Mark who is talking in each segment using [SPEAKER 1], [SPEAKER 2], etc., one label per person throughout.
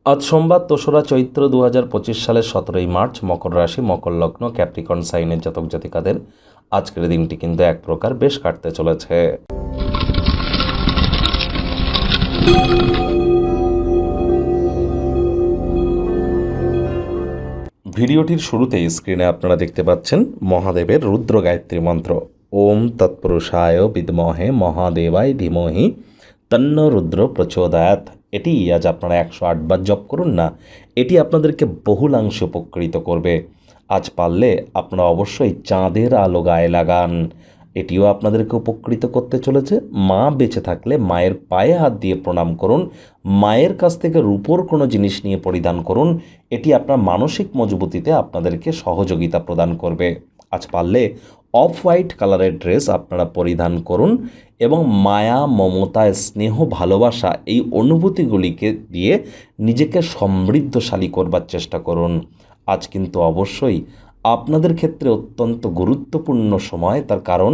[SPEAKER 1] আজ সোমবার ২রা চৈত্র ২০২৫ সালের ১৭ই মার্চ, মকর রাশি, মকর লগ্ন, ক্যাপ্রিকর্ন সাইনের জাতক জাতিকাদের আজকের দিনটি কিন্তু এক প্রকার বেশ কাটতে চলেছে। ভিডিওটির শুরুতেই স্ক্রিনে আপনারা দেখতে পাচ্ছেন মহাদেবের রুদ্র গায়ত্রী মন্ত্র। ওম তৎপুরুষায় বিদ্মহে মহাদেবায় ধীমহি তন্ন রুদ্র প্রচোদয়াৎ। এটি আজ আপনারা ১০৮ বার জপ করুন না, এটি আপনাদেরকে বহুলাংশে উপকৃত করবে। আজ পারলে আপনারা অবশ্যই চাঁদের আলো গায়ে লাগান, এটিও আপনাদেরকে উপকৃত করতে চলেছে। মা বেঁচে থাকলে মায়ের পায়ে হাত দিয়ে প্রণাম করুন, মায়ের কাছ থেকে রূপোর কোনো জিনিস নিয়ে পরিধান করুন, এটি আপনার মানসিক মজবুতিতে আপনাদেরকে সহযোগিতা প্রদান করবে। আজ পারলে অফ হোয়াইট কালারের ড্রেস আপনারা পরিধান করুন এবং মায়া, মমতা, স্নেহ, ভালোবাসা এই অনুভূতিগুলিকে দিয়ে নিজেকে সমৃদ্ধশালী করবার চেষ্টা করুন। আজ কিন্তু অবশ্যই আপনাদের ক্ষেত্রে অত্যন্ত গুরুত্বপূর্ণ সময়, তার কারণ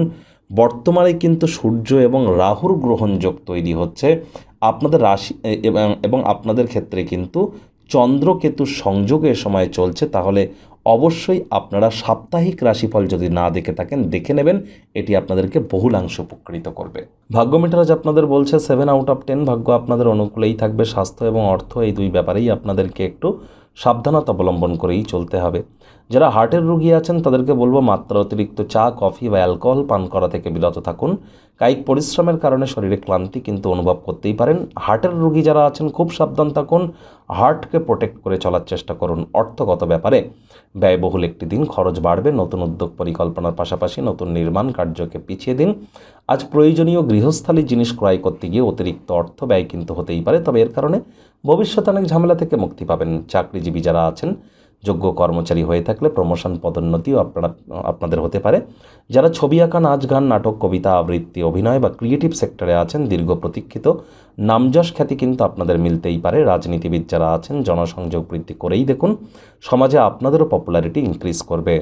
[SPEAKER 1] বর্তমানে কিন্তু সূর্য এবং রাহুর গ্রহণযোগ তৈরি হচ্ছে আপনাদের রাশি এবং আপনাদের ক্ষেত্রে কিন্তু চন্দ্রকেতুর সংযোগের সময় চলছে। তাহলে অবশ্যই আপনারা সাপ্তাহিক রাশিফল যদি না দেখে থাকেন দেখে নেবেন, এটি আপনাদেরকে বহুলাংশ উপকৃত করবে। ভাগ্য মিটার আজ আপনাদের বলছে 7/10। ভাগ্য আপনাদের অনুকূলেই থাকবে। স্বাস্থ্য এবং অর্থ এই দুই ব্যাপারেই আপনাদেরকে একটু সাবধানতা অবলম্বন করেই চলতে হবে। যারা হার্টের রোগী আছেন তাদেরকে বলবো মাত্রা অতিরিক্ত চা, কফি বা অ্যালকোহল পান করা থেকে বিরত থাকুন। কায়িক পরিশ্রমের কারণে শরীরে ক্লান্তি কিন্তু অনুভব করতেই পারেন। হার্টের রোগী যারা আছেন খুব সাবধান থাকুন, হার্টকে প্রোটেক্ট করে চলার চেষ্টা করুন। অর্থগত ব্যাপারে ব্যয়বহুল একটি দিন, খরচ বাড়বে। নতুন উদ্যোগ পরিকল্পনার পাশাপাশি নতুন নির্মাণ কার্যকে পিছিয়ে দিন। আজ প্রয়োজনীয় গৃহস্থালী জিনিস ক্রয় করতে গিয়ে অতিরিক্ত অর্থ ব্যয় কিন্তু হতেই পারে, তবে এর কারণে ভবিষ্যতে অনেক ঝামেলা থেকে মুক্তি পাবেন। চাকরিজীবী যারা আছেন, যোগ্য কর্মচারী হয়ে থাকলে প্রমোশন, পদোন্নতিও আপনাদের হতে পারে। যারা ছবি আঁকা, নাচ, গান, নাটক, কবিতা, আবৃত্তি, অভিনয় বা ক্রিয়েটিভ সেক্টরে আছেন, দীর্ঘ প্রতীক্ষিত নামযশ খ্যাতি কিন্তু আপনাদের মিলতেই পারে। রাজনীতিবিদ যারা আছেন জনসংযোগ বৃদ্ধি করেই দেখুন, সমাজে আপনাদেরও পপুলারিটি ইনক্রিজ করবে।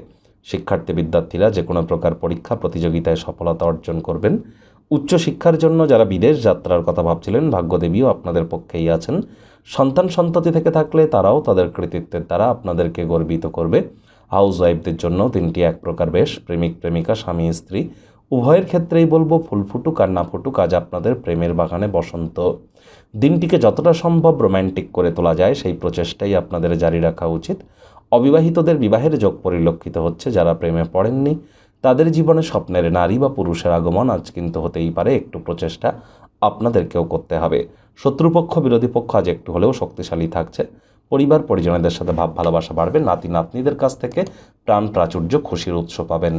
[SPEAKER 1] শিক্ষার্থী বিদ্যার্থীরা যে কোনো প্রকার পরীক্ষা প্রতিযোগিতায় সফলতা অর্জন করবেন। উচ্চশিক্ষার জন্য যারা বিদেশ যাত্রার কথা ভাবছিলেন, ভাগ্যদেবীও আপনাদের পক্ষেই আছেন। সন্তান সন্ততি থেকে থাকলে তারাও তাদের কৃতিত্বের দ্বারা আপনাদেরকে গর্বিত করবে। হাউস ওয়াইফদের জন্য দিনটি এক প্রকার বেশ। প্রেমিক প্রেমিকা, স্বামী স্ত্রী উভয়ের ক্ষেত্রেই বলবো ফুল ফুটুক আর না ফুটুক, আজ আপনাদের প্রেমের বাগানে বসন্ত। দিনটিকে যতটা সম্ভব রোম্যান্টিক করে তোলা যায় সেই প্রচেষ্টাই আপনাদের জারি রাখা উচিত। অবিবাহিতদের বিবাহের যোগ পরিলক্ষিত হচ্ছে। যারা প্রেমে পড়েননি তাদের জীবনে স্বপ্নের নারী বা পুরুষের আগমন আজ কিন্তু হতেই পারে। একটু প্রচেষ্টা আপনাদেরকেও করতে হবে। শত্রুপক্ষ, বিরোধী পক্ষ আজ একটু হলেও শক্তিশালী থাকছে। পরিবার পরিজনদের সাথে ভাব ভালোবাসা বাড়বে। নাতি নাতনিদের কাছ থেকে প্রাণ প্রাচুর্য, খুশির উৎস পাবেন।